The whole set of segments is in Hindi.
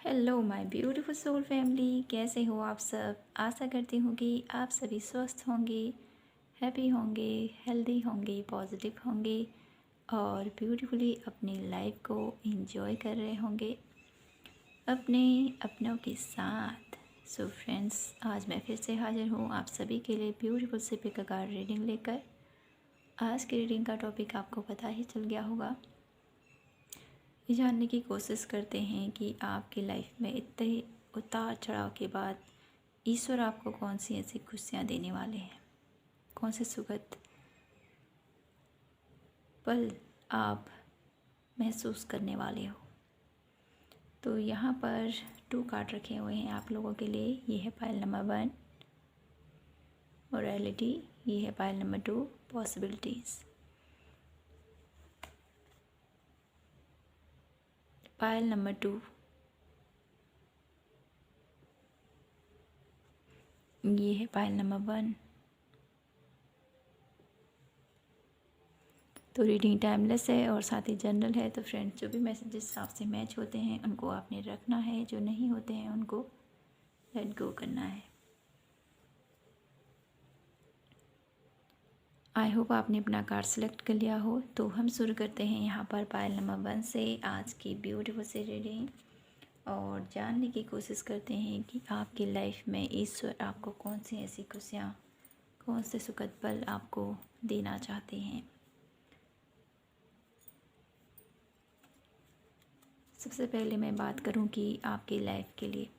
Hello my beautiful soul family, कैसे हो आप सब। आशा करती हूँ कि आप सभी स्वस्थ होंगे, हैप्पी होंगे, हेल्दी होंगे, पॉजिटिव होंगे और ब्यूटीफुली अपनी लाइफ को एंजॉय कर रहे होंगे अपने अपनों के साथ। सो फ्रेंड्स, आज मैं फिर से हाजिर हूँ आप सभी के लिए ब्यूटीफुल से पिक अ कार्ड रीडिंग लेकर। आज की रीडिंग का टॉपिक आपको पता ही चल गया होगा। ये जानने की कोशिश करते हैं कि आपकी लाइफ में इतने उतार चढ़ाव के बाद ईश्वर आपको कौन सी ऐसी खुशियाँ देने वाले हैं, कौन से सुखद पल आप महसूस करने वाले हो। तो यहाँ पर 2 कार्ड रखे हुए हैं आप लोगों के लिए। ये है पाइल नंबर 1 मोरालिटी, ये है pile number 2 possibilities. Pile number 2, ये है पाइल नंबर 1। तो रीडिंग टाइमलेस है और साथ ही जनरल है। तो फ्रेंड्स, जो भी मैसेजेस आपसे मैच होते हैं उनको आपने रखना है, जो नहीं होते हैं उनको लेट गो करना है। आई होप आपने अपना कार्ड सेलेक्ट कर लिया हो। तो हम शुरू करते हैं यहाँ पर पाइल नंबर 1 से आज की ब्यूटीफुल सी रीडिंग और जानने की कोशिश करते हैं कि आपकी लाइफ में ईश्वर आपको कौन सी ऐसी खुशियाँ, कौन से सुखद पल आपको देना चाहते हैं। सबसे पहले मैं बात करूं कि आपकी लाइफ के लिए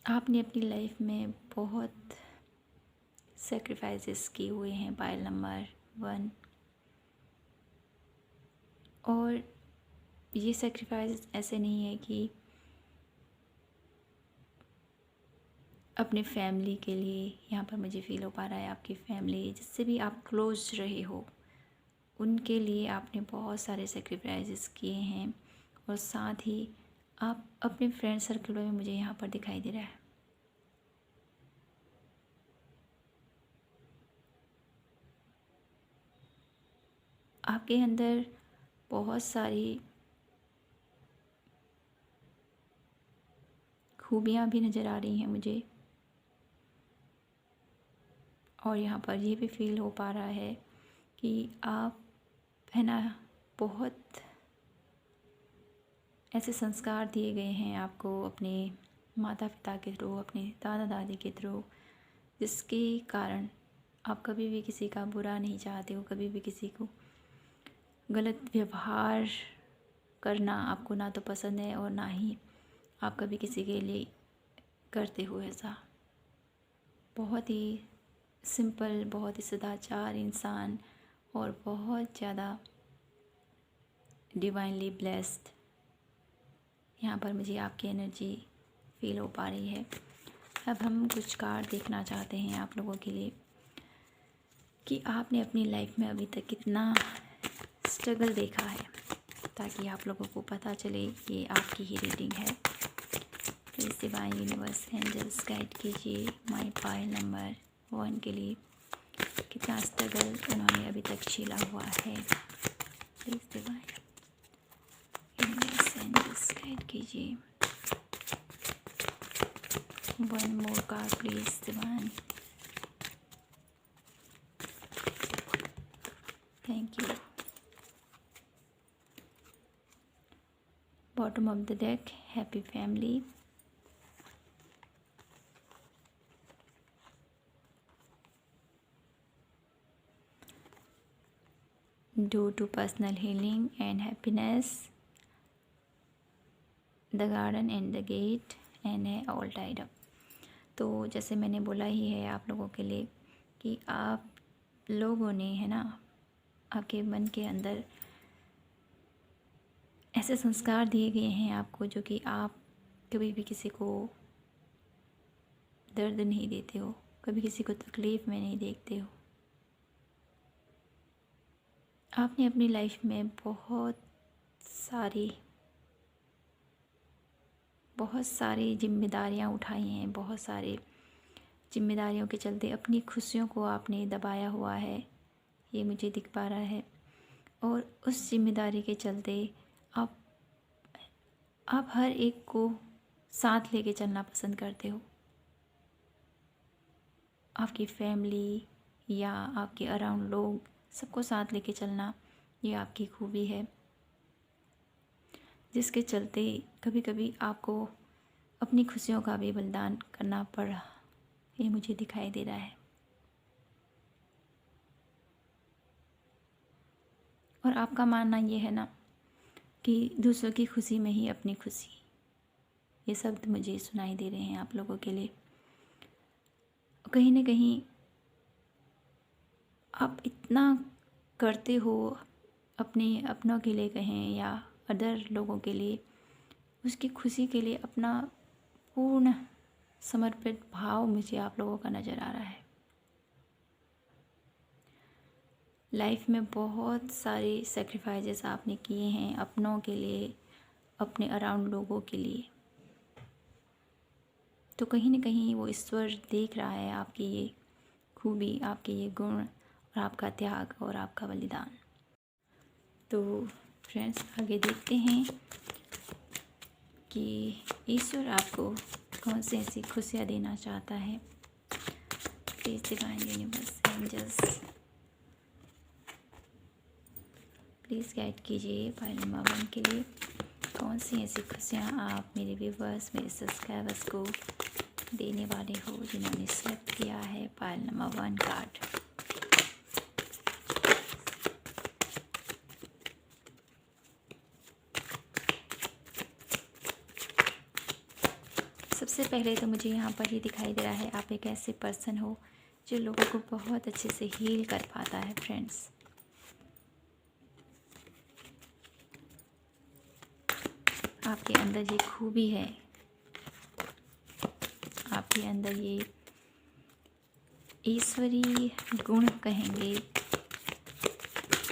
आपने अपनी लाइफ में बहुत सेक्रीफाइसेस किए हुए हैं पाइल नंबर 1। और ये सेक्रीफाइस ऐसे नहीं है कि अपने फैमिली के लिए, यहाँ पर मुझे फील हो पा रहा है आपकी फैमिली जिससे भी आप क्लोज रहे हो उनके लिए आपने बहुत सारे सेक्रीफाइसेस किए हैं। और साथ ही आप अपने फ्रेंड सर्कल में मुझे यहाँ पर दिखाई दे रहा है आपके अंदर बहुत सारी खूबियाँ भी नज़र आ रही हैं मुझे। और यहाँ पर ये भी फील हो पा रहा है कि आप है ना, बहुत ऐसे संस्कार दिए गए हैं आपको अपने माता पिता के थ्रू, अपने दादा दादी के थ्रू, जिसके कारण आप कभी भी किसी का बुरा नहीं चाहते हो, कभी भी किसी को गलत व्यवहार करना आपको ना तो पसंद है और ना ही आप कभी किसी के लिए करते हो ऐसा। बहुत ही सिंपल, बहुत ही सदाचार इंसान और बहुत ज़्यादा डिवाइनली ब्लेस्ड यहाँ पर मुझे आपकी एनर्जी फील हो पा रही है। अब हम कुछ कार्ड देखना चाहते हैं आप लोगों के लिए कि आपने अपनी लाइफ में अभी तक कितना स्ट्रगल देखा है, ताकि आप लोगों को पता चले ये आपकी ही रीडिंग है। Please divine universe angels guide कीजिए माय पाइल नंबर 1 के लिए कितना स्ट्रगल उन्होंने अभी तक झेला हुआ है। Please divine universe angels guide कीजिए। 1 more card please divine. Thank you. Bottom of the deck, happy family. Due to personal healing and happiness, the garden and the gate and है all tied up। तो जैसे मैंने बोला ही है आप लोगों के लिए कि आप लोगों ने है ना, आपके मन के अंदर ऐसे संस्कार दिए गए हैं आपको जो कि आप कभी भी किसी को दर्द नहीं देते हो, कभी किसी को तकलीफ़ में नहीं देखते हो। आपने अपनी लाइफ में बहुत सारी जिम्मेदारियां उठाई हैं, बहुत सारे जिम्मेदारियों के चलते अपनी खुशियों को आपने दबाया हुआ है, ये मुझे दिख पा रहा है। और उस जिम्मेदारी के चलते आप आप हर एक को साथ लेके चलना पसंद करते हो। आपकी फैमिली या आपके अराउंड लोग सबको साथ लेके चलना, ये आपकी खूबी है, जिसके चलते कभी कभी आपको अपनी खुशियों का भी बलिदान करना पड़ा, ये मुझे दिखाई दे रहा है। और आपका मानना ये है ना कि दूसरों की खुशी में ही अपनी खुशी, ये शब्द मुझे सुनाई दे रहे हैं आप लोगों के लिए। कहीं ना कहीं आप इतना करते हो अपने अपनों के लिए कहें या अदर लोगों के लिए, उसकी खुशी के लिए अपना पूर्ण समर्पित भाव मुझे आप लोगों का नज़र आ रहा है। लाइफ में बहुत सारे सेक्रीफाइसेस आपने किए हैं अपनों के लिए, अपने अराउंड लोगों के लिए। तो कहीं ना कहीं वो ईश्वर देख रहा है आपकी ये खूबी, आपके ये गुण और आपका त्याग और आपका बलिदान। तो फ्रेंड्स, आगे देखते हैं कि ईश्वर आपको कौन सी ऐसी खुशियाँ देना चाहता है। Please divine universe angels please guide कीजिए पाइल नंबर 1 के लिए। कौन सी ऐसी खुशियाँ आप मेरे व्यूवर्स, मेरे सब्सक्राइबर्स को देने वाले हो जिन्होंने सेलेक्ट किया है पाइल नंबर 1 कार्ड। सबसे पहले तो मुझे यहाँ पर ये दिखाई दे रहा है, आप एक ऐसे पर्सन हो जो लोगों को बहुत अच्छे से हील कर पाता है। फ्रेंड्स, आपके अंदर ये खूबी है, आपके अंदर ये ईश्वरीय गुण कहेंगे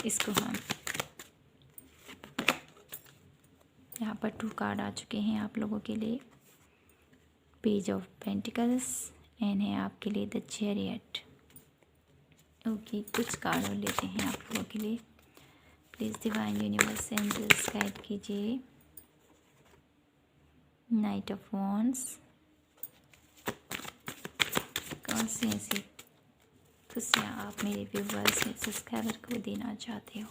इसको हम। यहाँ पर 2 कार्ड आ चुके हैं आप लोगों के लिए, पेज ऑफ पेंटिकल्स एंड है आपके लिए द चैरियट। ओके, कुछ कार्ड और लेते हैं आप लोगों के लिए। Please divine universe angels guide कीजिए। नाइट ऑफ वॉन्ड्स, कौन सी ऐसी खुशियाँ आप मेरे व्यूवर्स में सब्सक्राइबर को देना चाहते हो।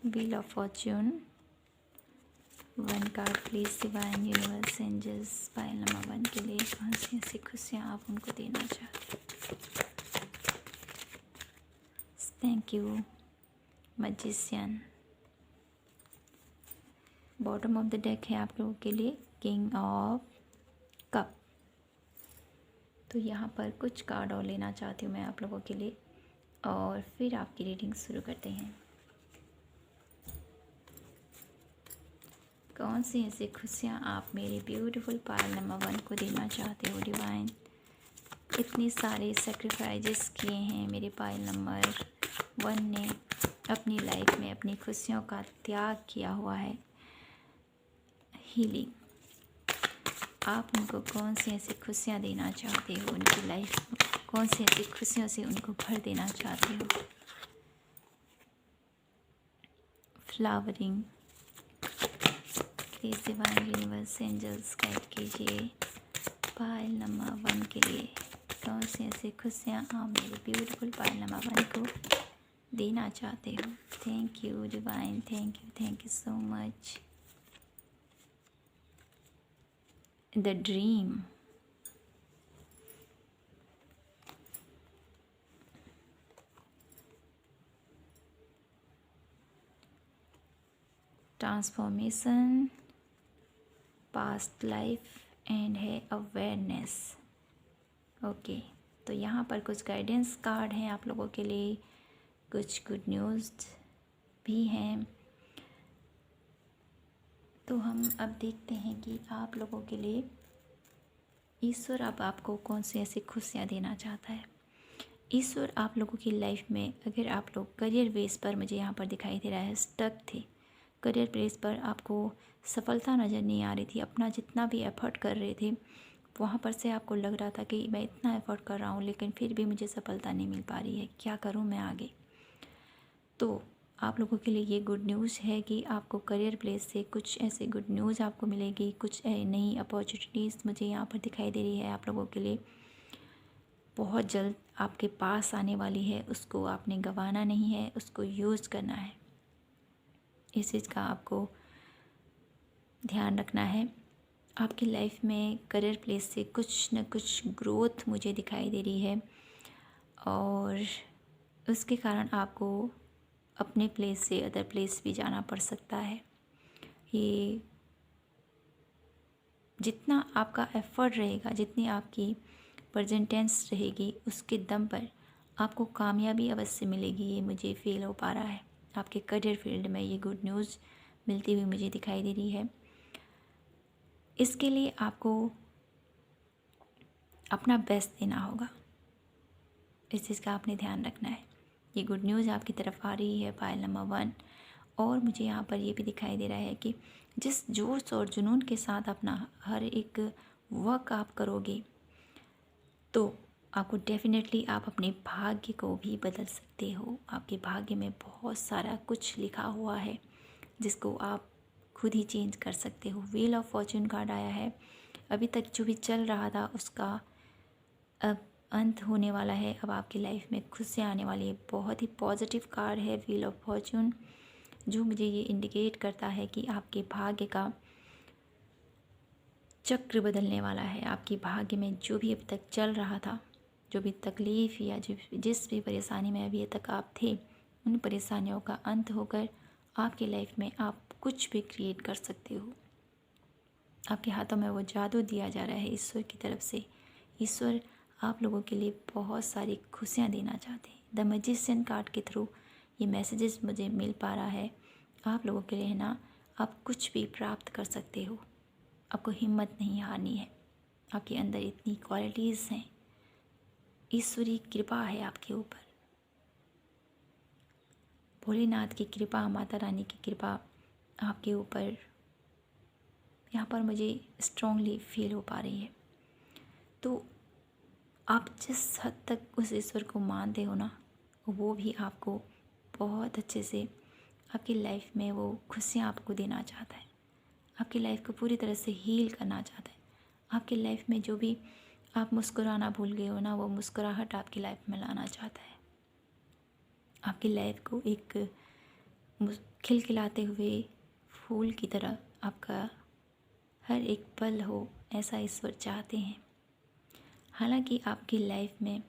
Wheel of fortune, 1 card please divine universe angels pile number 1 के लिए। कौन सी ऐसी खुशियाँ आप उनको देना चाहते हो। Thank you magician. Bottom of the deck है आप लोगों के लिए किंग ऑफ कप। तो यहाँ पर कुछ कार्ड और लेना चाहती हूँ मैं आप लोगों के लिए और फिर आपकी रीडिंग शुरू करते हैं। कौन सी ऐसी खुशियाँ आप मेरे ब्यूटीफुल पाइल नंबर 1 को देना चाहते हो डिवाइन। इतने सारे सेक्रीफाइसेस किए हैं मेरे पाइल नंबर 1 ने अपनी लाइफ में, अपनी खुशियों का त्याग किया हुआ है। हीलिंग, आप उनको कौन सी ऐसी खुशियाँ देना चाहते हो, उनकी लाइफ कौन सी ऐसी खुशियों से उनको भर देना चाहते हो। Flowering, please divine universe angels guide कीजिए पाइल नंबर 1 के लिए। कौन सी ऐसी खुशियाँ आप मेरे ब्यूटीफुल पाइल नंबर 1 को देना चाहते हो। Thank you divine, thank you so much. The dream, transformation, past life and है अवेयरनेस। ओके, तो यहाँ पर कुछ गाइडेंस कार्ड हैं आप लोगों के लिए, कुछ गुड न्यूज़ भी हैं। तो हम अब देखते हैं कि आप लोगों के लिए ईश्वर अब आपको कौन सी ऐसी खुशियाँ देना चाहता है। ईश्वर आप लोगों की लाइफ में, अगर आप लोग करियर बेस पर, मुझे यहाँ पर दिखाई दे रहा है स्टक थे, करियर बेस पर आपको सफलता नज़र नहीं आ रही थी, अपना जितना भी एफर्ट कर रहे थे वहाँ पर से आपको लग रहा था कि मैं इतना एफर्ट कर रहा हूँ लेकिन फिर भी मुझे सफलता नहीं मिल पा रही है, क्या करूँ मैं आगे। तो आप लोगों के लिए ये गुड न्यूज़ है कि आपको करियर प्लेस से कुछ ऐसे गुड न्यूज़ आपको मिलेगी, कुछ नई अपॉर्चुनिटीज़ मुझे यहाँ पर दिखाई दे रही है आप लोगों के लिए। बहुत जल्द आपके पास आने वाली है, उसको आपने गंवाना नहीं है, उसको यूज़ करना है। इस चीज़ का आपको ध्यान रखना है। आपकी लाइफ में करियर प्लेस से कुछ न कुछ ग्रोथ मुझे दिखाई दे रही है और उसके कारण आपको अपने प्लेस से अदर प्लेस भी जाना पड़ सकता है। ये जितना आपका एफ़र्ट रहेगा, जितनी आपकी प्रेजेंटेंस रहेगी, उसके दम पर आपको कामयाबी अवश्य मिलेगी। ये मुझे फ़ील हो पा रहा है। आपके करियर फील्ड में ये गुड न्यूज़ मिलती हुई मुझे दिखाई दे रही है। इसके लिए आपको अपना बेस्ट देना होगा। इस चीज़ का आपने ध्यान रखना है। ये गुड न्यूज़ आपकी तरफ आ रही है पायल नंबर 1। और मुझे यहाँ पर ये भी दिखाई दे रहा है कि जिस जोश और जुनून के साथ अपना हर एक वर्क आप करोगे, तो आपको डेफिनेटली आप अपने भाग्य को भी बदल सकते हो। आपके भाग्य में बहुत सारा कुछ लिखा हुआ है जिसको आप खुद ही चेंज कर सकते हो। व्हील ऑफ फॉर्चून कार्ड आया है। अभी तक जो भी चल रहा था उसका अब अंत होने वाला है। अब आपकी लाइफ में खुशियाँ आने वाली है। बहुत ही पॉजिटिव कार्ड है व्हील ऑफ फॉर्चून, जो मुझे ये इंडिकेट करता है कि आपके भाग्य का चक्र बदलने वाला है। आपके भाग्य में जो भी अभी तक चल रहा था, जो भी तकलीफ़ या जिस भी परेशानी में अभी तक आप थे, उन परेशानियों का अंत होकर आपकी लाइफ में आप कुछ भी क्रिएट कर सकते हो। आपके हाथों में वो जादू दिया जा रहा है ईश्वर की तरफ से। ईश्वर आप लोगों के लिए बहुत सारी खुशियाँ देना चाहते हैं। द मैजिशियन कार्ड के थ्रू ये मैसेजेस मुझे मिल पा रहा है। आप लोगों के लिए है ना, आप कुछ भी प्राप्त कर सकते हो। आपको हिम्मत नहीं हारनी है। आपके अंदर इतनी क्वालिटीज़ हैं। ईश्वरी कृपा है आपके ऊपर। भोलेनाथ की कृपा, माता रानी की कृपा आपके ऊपर यहाँ पर मुझे स्ट्रांगली फील हो पा रही है। तो आप जिस हद तक उस ईश्वर को मानते हो ना, वो भी आपको बहुत अच्छे से आपकी लाइफ में वो खुशियाँ आपको देना चाहता है। आपकी लाइफ को पूरी तरह से हील करना चाहता है। आपकी लाइफ में जो भी आप मुस्कुराना भूल गए हो ना, वो मुस्कुराहट आपकी लाइफ में लाना चाहता है। आपकी लाइफ को एक खिलखिलाते हुए फूल की तरह आपका हर एक पल हो, ऐसा ईश्वर चाहते हैं। हालांकि आपकी लाइफ में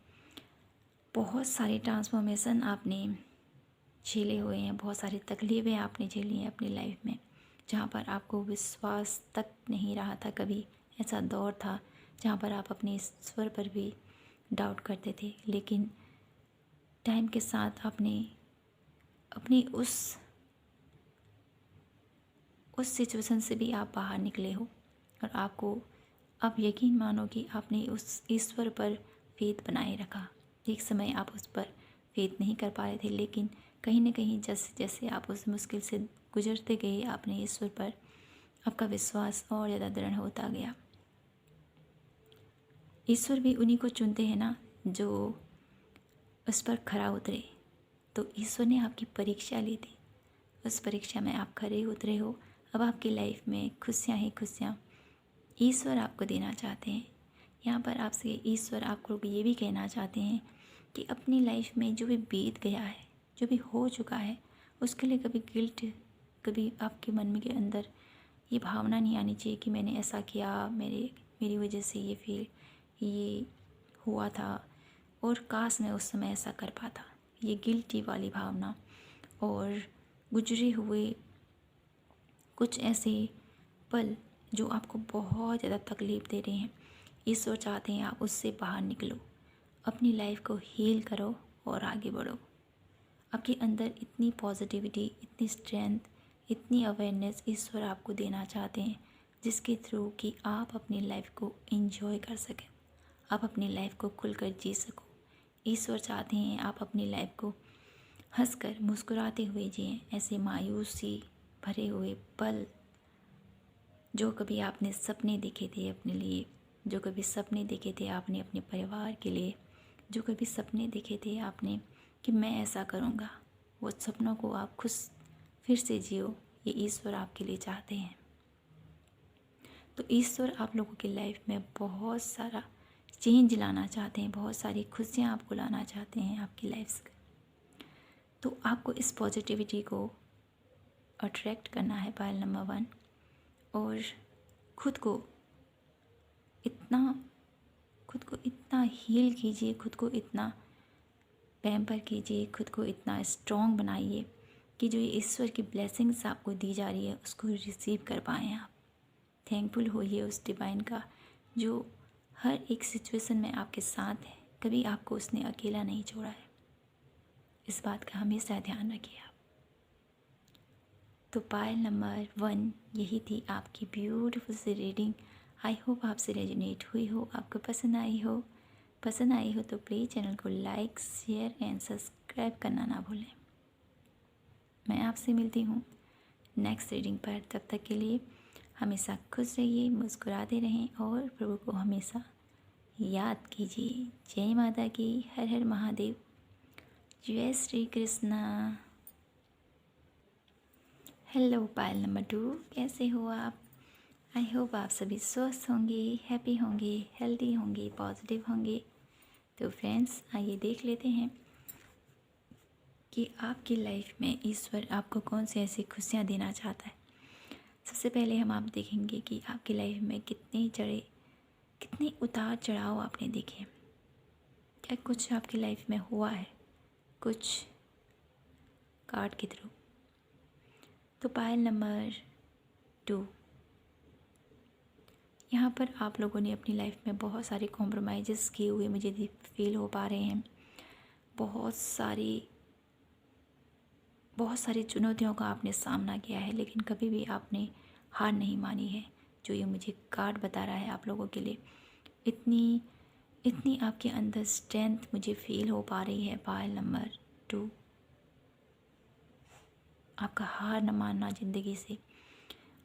बहुत सारे ट्रांसफॉर्मेशन आपने झेले हुए हैं, बहुत सारी तकलीफ़ें आपने झेली हैं अपनी लाइफ में, जहाँ पर आपको विश्वास तक नहीं रहा था। कभी ऐसा दौर था जहाँ पर आप अपने ईश्वर पर भी डाउट करते थे, लेकिन टाइम के साथ आपने अपनी उस सिचुएशन से भी आप बाहर निकले हो और आपको आप यकीन मानो कि आपने उस ईश्वर पर फेथ बनाए रखा। एक समय आप उस पर फेथ नहीं कर पा रहे थे, लेकिन कहीं ना कहीं जैसे जैसे आप उस मुश्किल से गुजरते गए, आपने ईश्वर पर आपका विश्वास और ज़्यादा दृढ़ होता गया। ईश्वर भी उन्हीं को चुनते हैं ना जो उस पर खरा उतरे। तो ईश्वर ने आपकी परीक्षा ली थी, उस परीक्षा में आप खरे उतरे हो। अब आपकी लाइफ में खुशियाँ ही खुशियाँ ईश्वर आपको देना चाहते हैं। यहाँ पर आपसे ईश्वर आपको ये भी कहना चाहते हैं कि अपनी लाइफ में जो भी बीत गया है, जो भी हो चुका है, उसके लिए कभी गिल्ट, कभी आपके मन में के अंदर ये भावना नहीं आनी चाहिए कि मैंने ऐसा किया, मेरी वजह से ये हुआ था और काश मैं उस समय ऐसा कर पाता। ये गिल्टी वाली भावना और गुजरे हुए कुछ ऐसे पल जो आपको बहुत ज़्यादा तकलीफ़ दे रहे हैं, ईश्वर चाहते हैं आप उससे बाहर निकलो, अपनी लाइफ को हील करो और आगे बढ़ो। आपके अंदर इतनी पॉजिटिविटी, इतनी स्ट्रेंथ, इतनी अवेयरनेस ईश्वर आपको देना चाहते हैं, जिसके थ्रू कि आप अपनी लाइफ को एंजॉय कर सकें, आप अपनी लाइफ को खुलकर जी सको। ईश्वर चाहते हैं आप अपनी लाइफ को हंसकर मुस्कुराते हुए जिएं। ऐसे मायूसी भरे हुए पल जो कभी आपने सपने देखे थे अपने लिए, जो कभी सपने देखे थे आपने अपने परिवार के लिए, जो कभी सपने देखे थे आपने कि मैं ऐसा करूँगा, वो सपनों को आप खुद फिर से जियो, ये ईश्वर आपके लिए चाहते हैं। तो ईश्वर आप लोगों की लाइफ में बहुत सारा चेंज लाना चाहते हैं, बहुत सारी खुशियाँ आपको लाना चाहते हैं आपकी लाइफ से। तो आपको इस पॉजिटिविटी को अट्रैक्ट करना है, पायल नंबर 1। और खुद को इतना हील कीजिए, खुद को इतना पैम्पर कीजिए, खुद को इतना स्ट्रॉन्ग बनाइए कि जो ये ईश्वर की ब्लेसिंग्स आपको दी जा रही है उसको रिसीव कर पाएँ आप। थैंकफुल होइए उस डिवाइन का जो हर एक सिचुएशन में आपके साथ है, कभी आपको उसने अकेला नहीं छोड़ा है। इस बात का हमेशा ध्यान रखिए आप। तो पायल नंबर 1 यही थी आपकी ब्यूटीफुल सी रीडिंग। आई होप आपसे रेजोनेट हुई हो, आपको पसंद आई हो तो प्लीज़ चैनल को लाइक, शेयर एंड सब्सक्राइब करना ना भूलें। मैं आपसे मिलती हूँ नेक्स्ट रीडिंग पर। तब तक के लिए हमेशा खुश रहिए, मुस्कुराते रहें और प्रभु को हमेशा याद कीजिए। जय माता की, हर हर महादेव, जय श्री कृष्णा। हेलो पायल नंबर 2, कैसे हो आप? आई होप आप सभी स्वस्थ होंगे, हैप्पी होंगे, हेल्दी होंगे, पॉजिटिव होंगे। तो फ्रेंड्स, आइए देख लेते हैं कि आपकी लाइफ में ईश्वर आपको कौन सी ऐसी खुशियाँ देना चाहता है। सबसे पहले हम आप देखेंगे कि आपकी लाइफ में कितने उतार चढ़ाव आपने देखे। क्या कुछ आपकी लाइफ में हुआ है, कुछ कार्ड के थ्रू। तो पायल नंबर 2, यहाँ पर आप लोगों ने अपनी लाइफ में बहुत सारे कॉम्प्रोमाइज़ किए हुए मुझे फील हो पा रहे हैं। बहुत सारी चुनौतियों का आपने सामना किया है, लेकिन कभी भी आपने हार नहीं मानी है। जो ये मुझे कार्ड बता रहा है आप लोगों के लिए, इतनी आपके अंदर स्ट्रेंथ मुझे फील हो पा रही है। पायल नंबर 2, आपका हार न मानना ज़िंदगी से,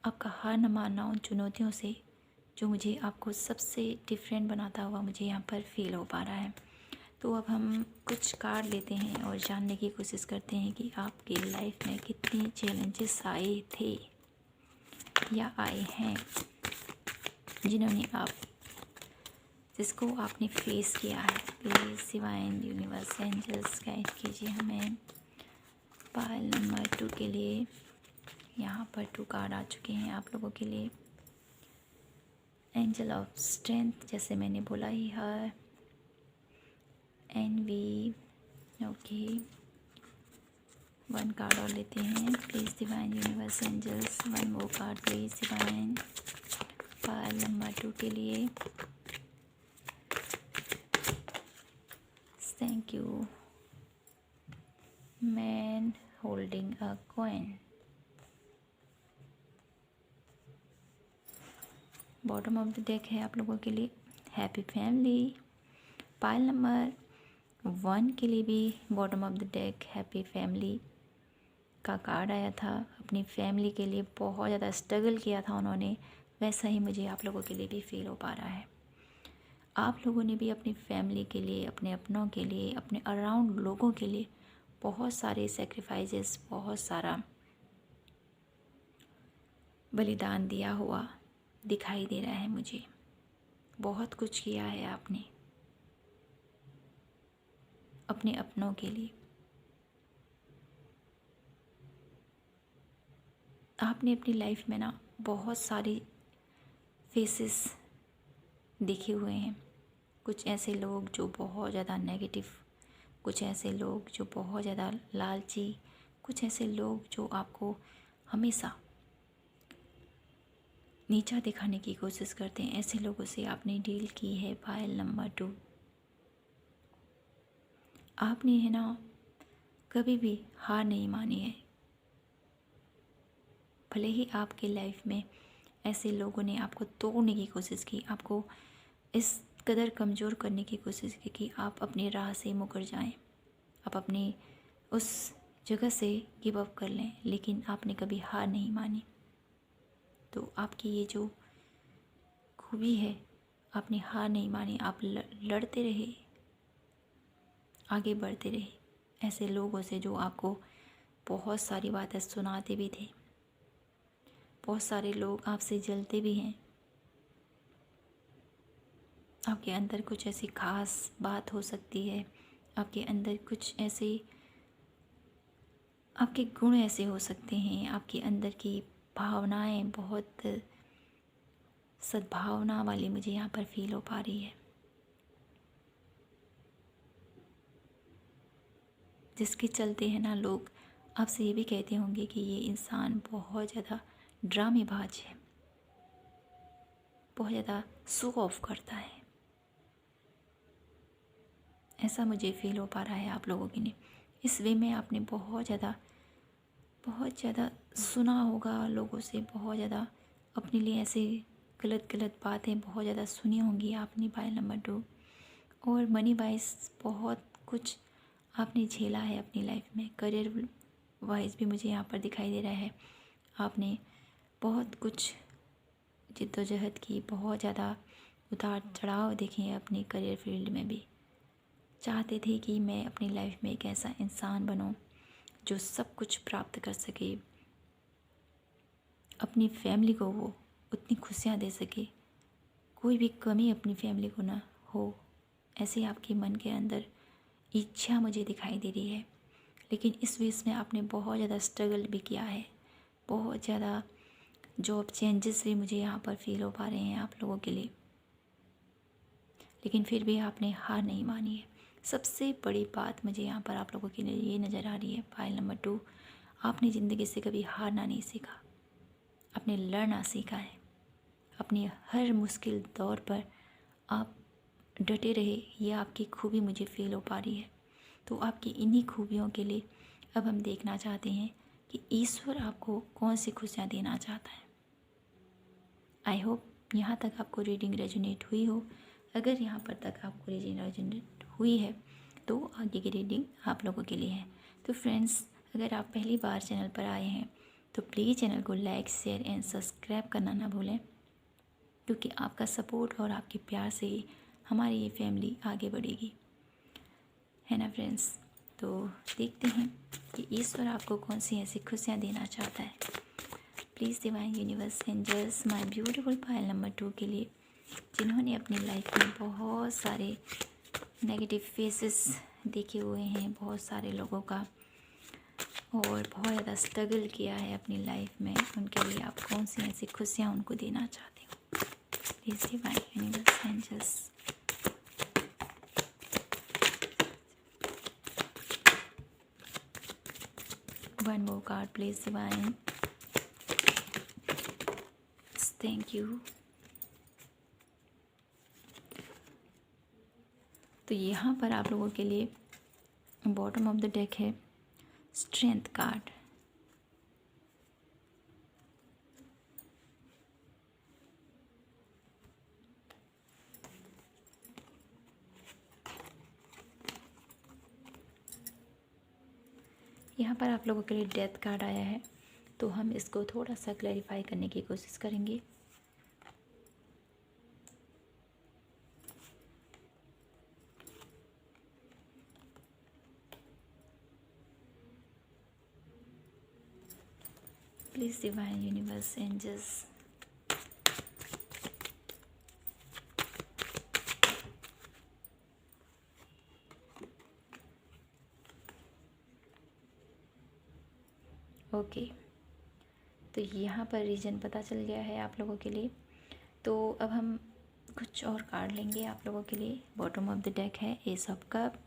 आपका हार न मानना उन चुनौतियों से, जो मुझे आपको सबसे डिफरेंट बनाता हुआ मुझे यहाँ पर फील हो पा रहा है। तो अब हम कुछ कार्ड लेते हैं और जानने की कोशिश करते हैं कि आपकी लाइफ में कितने चैलेंजेस आए थे या आए हैं, जिसको आपने फेस किया है। Please divine universe angels guide कीजिए हमें पायल नंबर 2 के लिए। यहाँ पर 2 कार्ड आ चुके हैं आप लोगों के लिए। एंजल ऑफ स्ट्रेंथ, जैसे मैंने बोला ही है, एनवी। ओके, 1 कार्ड और लेते हैं। Please divine universe angels 1 more card please divine pile number 2 के लिए। Thank you. Man holding a coin. Bottom of the deck है आप लोगों के लिए हैप्पी फैमिली। पायल नंबर 1 के लिए भी bottom of the deck happy family का कार्ड आया था। अपनी फैमिली के लिए बहुत ज़्यादा स्ट्रगल किया था उन्होंने, वैसा ही मुझे आप लोगों के लिए भी फील हो पा रहा है। आप लोगों ने भी अपनी फैमिली के लिए, अपने अपनों के लिए, अपने अराउंड लोगों के लिए बहुत सारे सेक्रीफाइसेस, बहुत सारा बलिदान दिया हुआ दिखाई दे रहा है मुझे। बहुत कुछ किया है आपने अपने अपनों के लिए। आपने अपनी लाइफ में ना बहुत सारे फेसेस देखे हुए हैं। कुछ ऐसे लोग जो बहुत ज़्यादा नेगेटिव, कुछ ऐसे लोग जो बहुत ज़्यादा लालची, कुछ ऐसे लोग जो आपको हमेशा नीचा दिखाने की कोशिश करते हैं। ऐसे लोगों से आपने डील की है पायल नंबर 2। आपने है ना कभी भी हार नहीं मानी है। भले ही आपके लाइफ में ऐसे लोगों ने आपको तोड़ने की कोशिश की, आपको इस कदर कमज़ोर करने की कोशिश की कि आप अपनी राह से मुकर जाएं, आप अपनी उस जगह से गिव अप कर लें, लेकिन आपने कभी हार नहीं मानी। तो आपकी ये जो खूबी है, आपने हार नहीं मानी, आप लड़ते रहे, आगे बढ़ते रहे ऐसे लोगों से जो आपको बहुत सारी बातें सुनाते भी थे, बहुत सारे लोग आपसे जलते भी हैं। आपके अंदर कुछ ऐसी खास बात हो सकती है, आपके अंदर कुछ ऐसे आपके गुण ऐसे हो सकते हैं, आपके अंदर की भावनाएं बहुत सद्भावना वाली मुझे यहाँ पर फील हो पा रही है, जिसके चलते हैं ना लोग आपसे ये भी कहते होंगे कि ये इंसान बहुत ज़्यादा ड्रामेबाज है, बहुत ज़्यादा शो ऑफ करता है। ऐसा मुझे फील हो पा रहा है आप लोगों के लिए। इस वे में आपने बहुत ज़्यादा सुना होगा लोगों से, बहुत ज़्यादा अपने लिए ऐसे गलत बातें बहुत ज़्यादा सुनी होंगी आपने पायल नंबर 2। और मनी वाइज बहुत कुछ आपने झेला है अपनी लाइफ में। करियर वाइज भी मुझे यहाँ पर दिखाई दे रहा है, आपने बहुत कुछ जिद्दोजहद की, बहुत ज़्यादा उतार चढ़ाव देखे हैं अपने करियर फील्ड में भी। चाहते थे कि मैं अपनी लाइफ में एक ऐसा इंसान बनूं जो सब कुछ प्राप्त कर सके, अपनी फैमिली को वो उतनी खुशियाँ दे सके, कोई भी कमी अपनी फैमिली को ना हो, ऐसे आपके मन के अंदर इच्छा मुझे दिखाई दे रही है। लेकिन इस बीच में आपने बहुत ज़्यादा स्ट्रगल भी किया है, बहुत ज़्यादा जॉब चेंजेस भी मुझे यहाँ पर फील हो पा रहे हैं आप लोगों के लिए। लेकिन फिर भी आपने हार नहीं मानी है। सबसे बड़ी बात मुझे यहाँ पर आप लोगों के लिए ये नज़र आ रही है फाइल नंबर 2, आपने ज़िंदगी से कभी हारना नहीं सीखा, आपने लड़ना सीखा है। अपनी हर मुश्किल दौर पर आप डटे रहे, ये आपकी खूबी मुझे फील हो पा रही है। तो आपकी इन्हीं खूबियों के लिए अब हम देखना चाहते हैं कि ईश्वर आपको कौन सी खुशियाँ देना चाहता है। आई होप यहाँ तक आपको रीडिंग रेजोनेट हुई हो। अगर यहाँ पर तक आपको रीडिंग रेजोनेट हुई है तो आगे की रीडिंग आप लोगों के लिए है। तो फ्रेंड्स, अगर आप पहली बार चैनल पर आए हैं तो प्लीज़ चैनल को लाइक, शेयर एंड सब्सक्राइब करना ना भूलें, क्योंकि आपका सपोर्ट और आपके प्यार से ही हमारी ये फैमिली आगे बढ़ेगी, है ना फ्रेंड्स। तो देखते हैं कि ईश्वर आपको कौन सी ऐसी खुशियाँ देना चाहता है। Please divine universe angels my beautiful pile number 2 के लिए, जिन्होंने अपनी लाइफ में बहुत सारे नेगेटिव फेसेस देखे हुए हैं, बहुत सारे लोगों का, और बहुत ज़्यादा स्ट्रगल किया है अपनी लाइफ में, उनके लिए आप कौन सी ऐसी खुशियाँ उनको देना चाहते हो। Please divine universe angels. One more card please divine. Thank you. तो यहाँ पर आप लोगों के लिए बॉटम ऑफ द डेक है स्ट्रेंथ कार्ड। यहाँ पर आप लोगों के लिए डेथ कार्ड आया है, तो हम इसको थोड़ा सा क्लैरिफाई करने की कोशिश करेंगे। Please divine universe angels. Okay, तो यहाँ पर रीजन पता चल गया है आप लोगों के लिए। तो अब हम कुछ और कार्ड लेंगे आप लोगों के लिए। बॉटम ऑफ द डेक है ace of cup,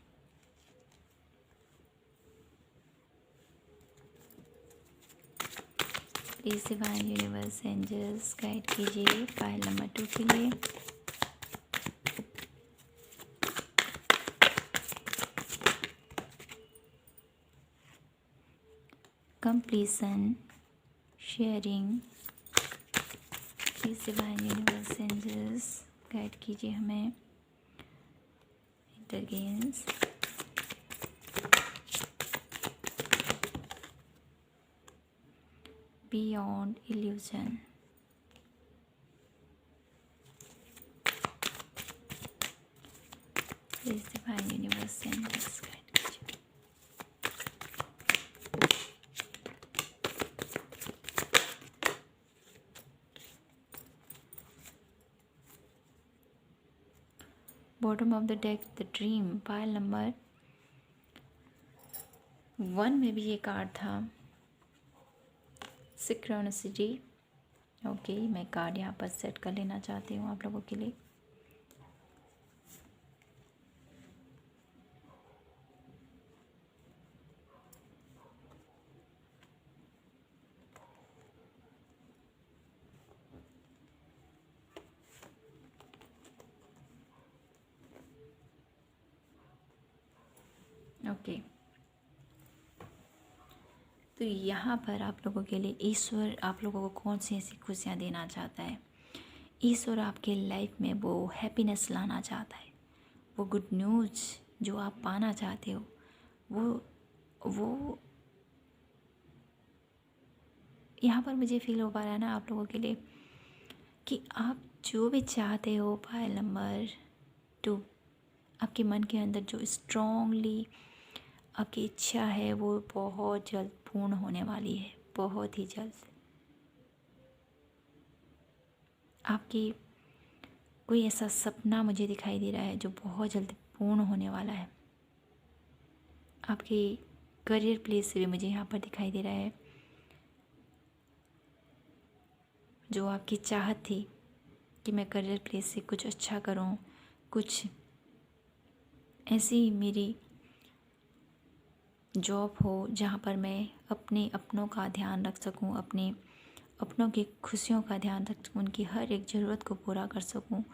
please divine universe angels guide कीजिए फाइल नंबर 2 के लिए। Completion, sharing, please divine universe angels guide कीजिए हमें। इंटरगेन्स, beyond illusion, please divine universe angels guide कीजिए। Bottom of the deck the dream, pile number 1 में भी ये कार्ड था, सिक्रोनिसिटी। ओके, मैं कार्ड यहाँ पर सेट कर लेना चाहती हूँ आप लोगों के लिए। ओके, तो यहाँ पर आप लोगों के लिए ईश्वर आप लोगों को कौन सी ऐसी खुशियाँ देना चाहता है। ईश्वर आपके लाइफ में वो हैप्पीनेस लाना चाहता है, वो गुड न्यूज़ जो आप पाना चाहते हो, वो यहाँ पर मुझे फील हो पा रहा है ना आप लोगों के लिए कि आप जो भी चाहते हो, पायल नंबर 2, आपके मन के अंदर जो स्ट्रॉन्गली आपकी इच्छा है वो बहुत जल्द पूर्ण होने वाली है, बहुत ही जल्द। आपकी कोई ऐसा सपना मुझे दिखाई दे रहा है जो बहुत जल्द पूर्ण होने वाला है। आपके करियर प्लेस से भी मुझे यहाँ पर दिखाई दे रहा है, जो आपकी चाहत थी कि मैं करियर प्लेस से कुछ अच्छा करूँ, कुछ ऐसी मेरी जॉब हो जहाँ पर मैं अपने अपनों का ध्यान रख सकूँ, अपने अपनों की खुशियों का ध्यान रख सकूँ, उनकी हर एक ज़रूरत को पूरा कर सकूँ,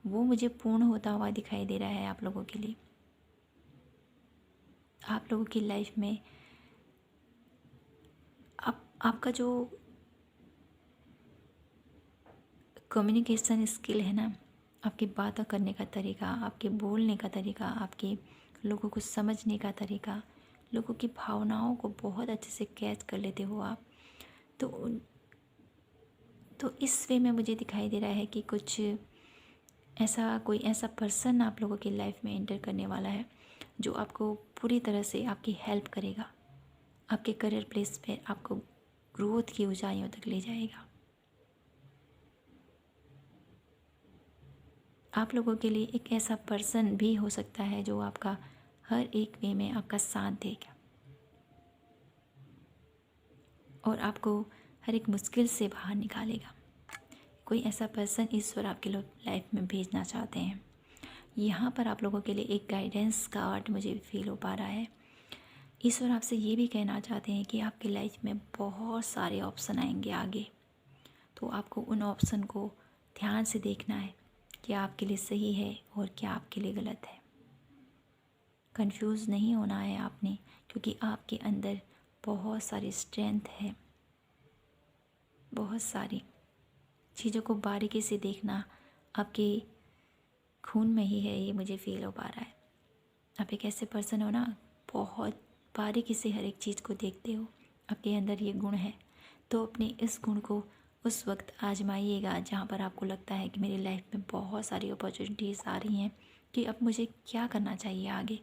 वो मुझे पूर्ण होता हुआ दिखाई दे रहा है आप लोगों के लिए। आप लोगों की लाइफ में आपका जो कम्युनिकेशन स्किल है ना, आपकी बातें करने का तरीका, आपके बोलने का तरीका, आपके लोगों को समझने का तरीका, लोगों की भावनाओं को बहुत अच्छे से कैच कर लेते हो आप। तो इस वे में मुझे दिखाई दे रहा है कि कुछ ऐसा कोई ऐसा पर्सन आप लोगों की लाइफ में एंटर करने वाला है जो आपको पूरी तरह से आपकी हेल्प करेगा, आपके करियर प्लेस पे आपको ग्रोथ की ऊंचाइयों तक ले जाएगा। आप लोगों के लिए एक ऐसा पर्सन भी हो सकता है जो आपका हर एक वे में आपका साथ देगा और आपको हर एक मुश्किल से बाहर निकालेगा। कोई ऐसा पर्सन ईश्वर आपके लोग लाइफ में भेजना चाहते हैं। यहाँ पर आप लोगों के लिए एक गाइडेंस का आर्ट मुझे फील हो पा रहा है। ईश्वर आपसे ये भी कहना चाहते हैं कि आपकी लाइफ में बहुत सारे ऑप्शन आएंगे आगे, तो आपको उन ऑप्शन को ध्यान से देखना है, क्या आपके लिए सही है और क्या आपके लिए गलत है। कंफ्यूज नहीं होना है आपने, क्योंकि आपके अंदर बहुत सारी स्ट्रेंथ है, बहुत सारी चीज़ों को बारीकी से देखना आपके खून में ही है, ये मुझे फील हो पा रहा है। आप एक ऐसे पर्सन हो ना, बहुत बारीकी से हर एक चीज़ को देखते हो, आपके अंदर ये गुण है। तो अपने इस गुण को उस वक्त आजमाइएगा जहाँ पर आपको लगता है कि मेरी लाइफ में बहुत सारी अपॉर्चुनिटीज़ आ रही हैं कि अब मुझे क्या करना चाहिए आगे,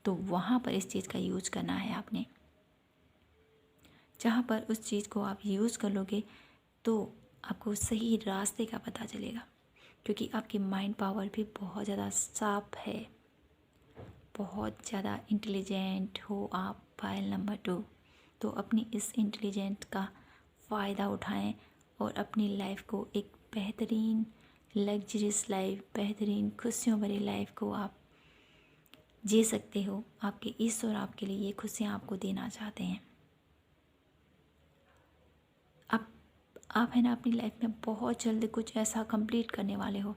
तो वहाँ पर इस चीज़ का यूज़ करना है आपने। जहाँ पर उस चीज़ को आप यूज़ कर लोगे तो आपको सही रास्ते का पता चलेगा, क्योंकि आपकी माइंड पावर भी बहुत ज़्यादा शार्प है, बहुत ज़्यादा इंटेलिजेंट हो आप, पायल नंबर 2। तो अपनी इस इंटेलिजेंट का फ़ायदा उठाएं और अपनी लाइफ को एक बेहतरीन लग्जरियस लाइफ, बेहतरीन खुशियों भरी लाइफ को आप जी सकते हो। आपके ईश्वर आपके लिए ये खुशियाँ आपको देना चाहते हैं। आप है ना अपनी लाइफ में बहुत जल्द कुछ ऐसा कंप्लीट करने वाले हो,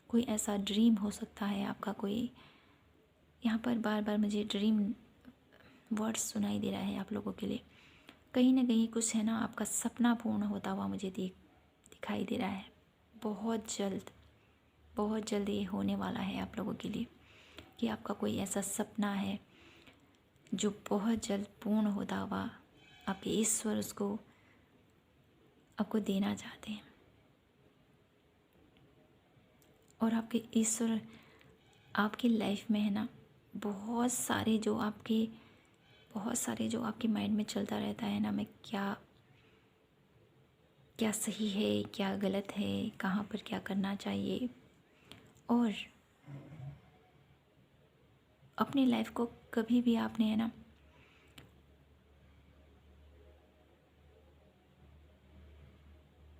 कोई ऐसा ड्रीम हो सकता है आपका। कोई यहाँ पर बार बार मुझे ड्रीम वर्ड्स सुनाई दे रहा है आप लोगों के लिए। कहीं ना कहीं कुछ है ना आपका सपना पूर्ण होता हुआ मुझे दिखाई दे रहा है। बहुत जल्द ये होने वाला है आप लोगों के लिए कि आपका कोई ऐसा सपना है जो बहुत जल्द पूर्ण होता हुआ आपके ईश्वर उसको आपको देना चाहते हैं। और आपके ईश्वर आपकी लाइफ में है ना बहुत सारे जो आपके माइंड में चलता रहता है ना, मैं क्या क्या सही है, क्या गलत है, कहाँ पर क्या करना चाहिए। और अपनी लाइफ को कभी भी आपने है ना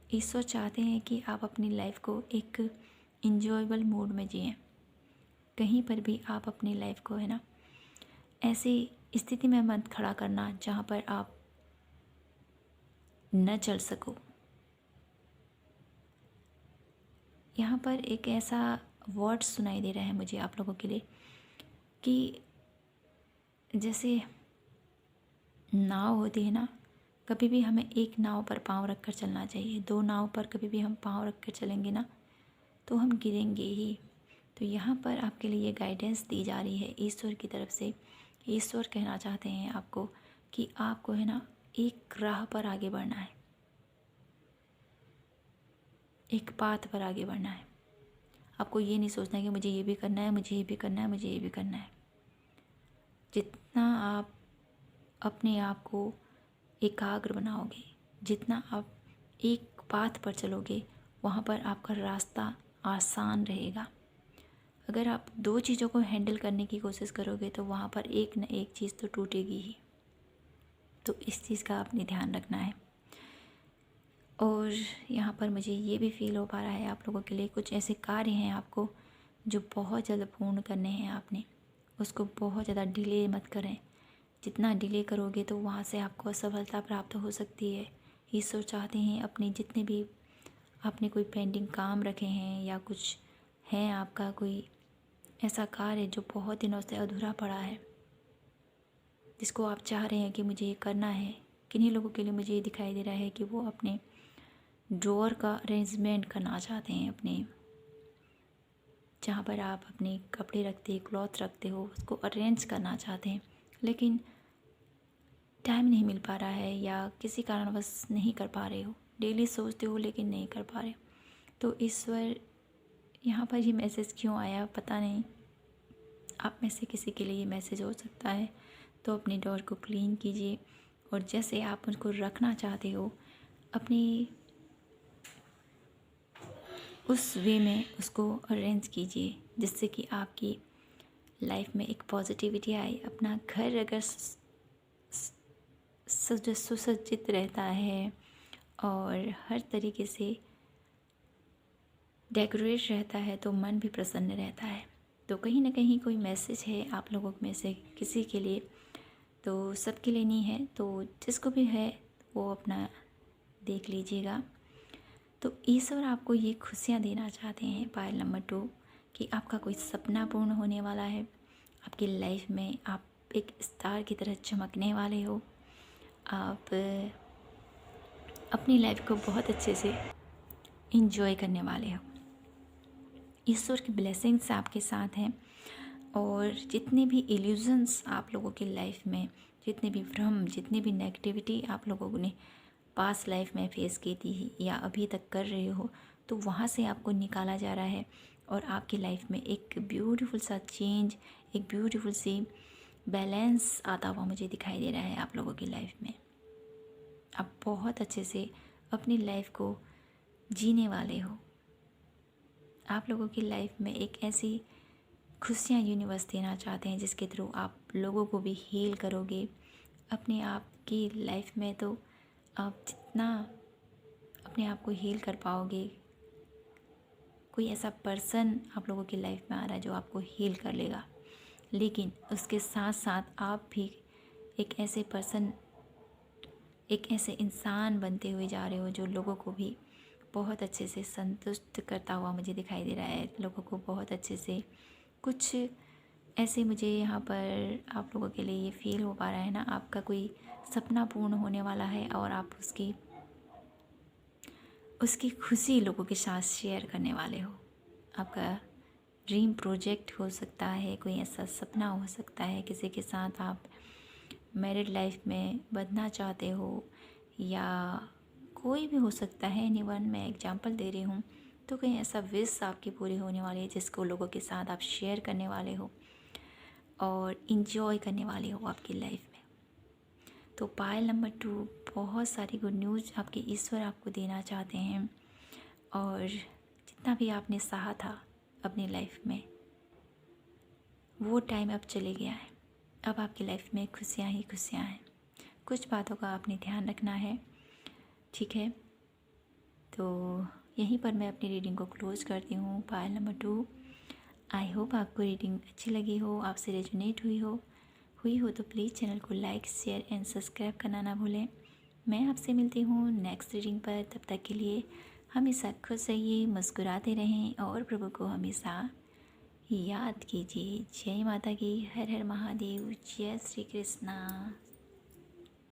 ईश्वर चाहते हैं कि आप अपनी लाइफ को एक इंजॉयबल मूड में जिएं। कहीं पर भी आप अपनी लाइफ को है ना ऐसी स्थिति में मत खड़ा करना जहाँ पर आप न चल सको। यहाँ पर एक ऐसा वर्ड सुनाई दे रहा है मुझे आप लोगों के लिए कि जैसे नाव होती है ना, कभी भी हमें एक नाव पर पाँव रख कर चलना चाहिए। दो नाव पर कभी भी हम पाँव रख कर चलेंगे ना तो हम गिरेंगे ही। तो यहाँ पर आपके लिए गाइडेंस दी जा रही है ईश्वर की तरफ से। ईश्वर कहना चाहते हैं आपको कि आपको है ना एक राह पर आगे बढ़ना है, एक पाथ पर आगे बढ़ना है। आपको ये नहीं सोचना है कि मुझे ये भी करना है, मुझे ये भी करना है, मुझे ये भी करना है। जितना आप अपने आप को एकाग्र बनाओगे, जितना आप एक पाथ पर चलोगे, वहाँ पर आपका रास्ता आसान रहेगा। अगर आप दो चीज़ों को हैंडल करने की कोशिश करोगे तो वहाँ पर एक न एक चीज़ तो टूटेगी ही। तो इस चीज़ का आपने ध्यान रखना है। और यहाँ पर मुझे ये भी फील हो पा रहा है आप लोगों के लिए कुछ ऐसे कार्य हैं आपको जो बहुत ज़्यादा पूर्ण करने हैं। आपने उसको बहुत ज़्यादा डिले मत करें। जितना डिले करोगे तो वहाँ से आपको असफलता प्राप्त हो सकती है। ईश्वर चाहते हैं अपने जितने भी आपने कोई पेंडिंग काम रखे हैं या कुछ है आपका कोई ऐसा कार्य जो बहुत दिनों से अधूरा पड़ा है, जिसको आप चाह रहे हैं कि मुझे ये करना है। किन्हीं लोगों के लिए मुझे ये दिखाई दे रहा है कि वो अपने ड्रॉअर का अरेंजमेंट करना चाहते हैं, अपने जहाँ पर आप अपने कपड़े रखते क्लॉथ रखते हो उसको अरेंज करना चाहते हैं, लेकिन टाइम नहीं मिल पा रहा है या किसी कारणवश नहीं कर पा रहे हो। डेली सोचते हो लेकिन नहीं कर पा रहे। तो ईश्वर यहाँ पर ये मैसेज क्यों आया पता नहीं। आप में से किसी के लिए ये मैसेज हो सकता है। तो अपने डोर को क्लीन कीजिए और जैसे आप उनको रखना चाहते हो अपनी उस वे में उसको अरेंज कीजिए, जिससे कि आपकी लाइफ में एक पॉजिटिविटी आए। अपना घर अगर सुसज्जित रहता है और हर तरीके से डेकोरेट रहता है तो मन भी प्रसन्न रहता है। तो कहीं ना कहीं कोई मैसेज है आप लोगों में से किसी के लिए, तो सबके लिए नहीं है। तो जिसको भी है वो अपना देख लीजिएगा। तो ईश्वर आपको ये खुशियाँ देना चाहते हैं पायल नंबर 2 कि आपका कोई सपना पूर्ण होने वाला है। आपकी लाइफ में आप एक स्टार की तरह चमकने वाले हो। आप अपनी लाइफ को बहुत अच्छे से इंजॉय करने वाले हो। ईश्वर की ब्लेसिंग्स आपके साथ हैं। और जितने भी इल्यूजन्स आप लोगों की लाइफ में, जितने भी भ्रम, जितनी भी नेगेटिविटी आप लोगों ने पास्ट लाइफ में फेस की थी या अभी तक कर रहे हो, तो वहाँ से आपको निकाला जा रहा है और आपकी लाइफ में एक ब्यूटीफुल सा चेंज, एक ब्यूटीफुल सी बैलेंस आता हुआ मुझे दिखाई दे रहा है आप लोगों की लाइफ में। आप बहुत अच्छे से अपनी लाइफ को जीने वाले हो। आप लोगों की लाइफ में एक ऐसी खुशियाँ यूनिवर्स देना चाहते हैं जिसके थ्रू आप लोगों को भी हील करोगे। अपने आप की लाइफ में तो आप जितना अपने आप को हील कर पाओगे, कोई ऐसा पर्सन आप लोगों की लाइफ में आ रहा है जो आपको हील कर लेगा, लेकिन उसके साथ साथ आप भी एक ऐसे पर्सन, एक ऐसे इंसान बनते हुए जा रहे हो जो लोगों को भी बहुत अच्छे से संतुष्ट करता हुआ मुझे दिखाई दे रहा है। लोगों को बहुत अच्छे से कुछ ऐसे मुझे यहाँ पर आप लोगों के लिए ये फील हो पा रहा है ना, आपका कोई सपना पूर्ण होने वाला है और आप उसकी खुशी लोगों के साथ शेयर करने वाले हो। आपका ड्रीम प्रोजेक्ट हो सकता है, कोई ऐसा सपना हो सकता है, किसी के साथ आप मैरिड लाइफ में बंधना चाहते हो या कोई भी हो सकता है। एनीवन, मैं एग्जांपल दे रही हूँ। तो कहीं ऐसा विश आपकी पूरी होने वाली है जिसको लोगों के साथ आप शेयर करने वाले हो और इन्जॉय करने वाले हो आपकी लाइफ में। तो पायल नंबर 2, बहुत सारी गुड न्यूज़ आपके ईश्वर आपको देना चाहते हैं। और जितना भी आपने सहा था अपनी लाइफ में, वो टाइम अब चले गया है। अब आपकी लाइफ में खुशियाँ ही खुशियाँ हैं। कुछ बातों का आपने ध्यान रखना है, ठीक है। तो यहीं पर मैं अपनी रीडिंग को क्लोज़ करती हूँ। पायल नंबर 2। आई होप आपको रीडिंग अच्छी लगी हो, आपसे रेजोनेट हुई हो तो प्लीज़ चैनल को लाइक शेयर एंड सब्सक्राइब करना ना भूलें। मैं आपसे मिलती हूँ नेक्स्ट रीडिंग पर। तब तक के लिए हमेशा खुश रहिए, मुस्कुराते रहें और प्रभु को हमेशा याद कीजिए। जय माता की, हर हर महादेव, जय श्री कृष्णा।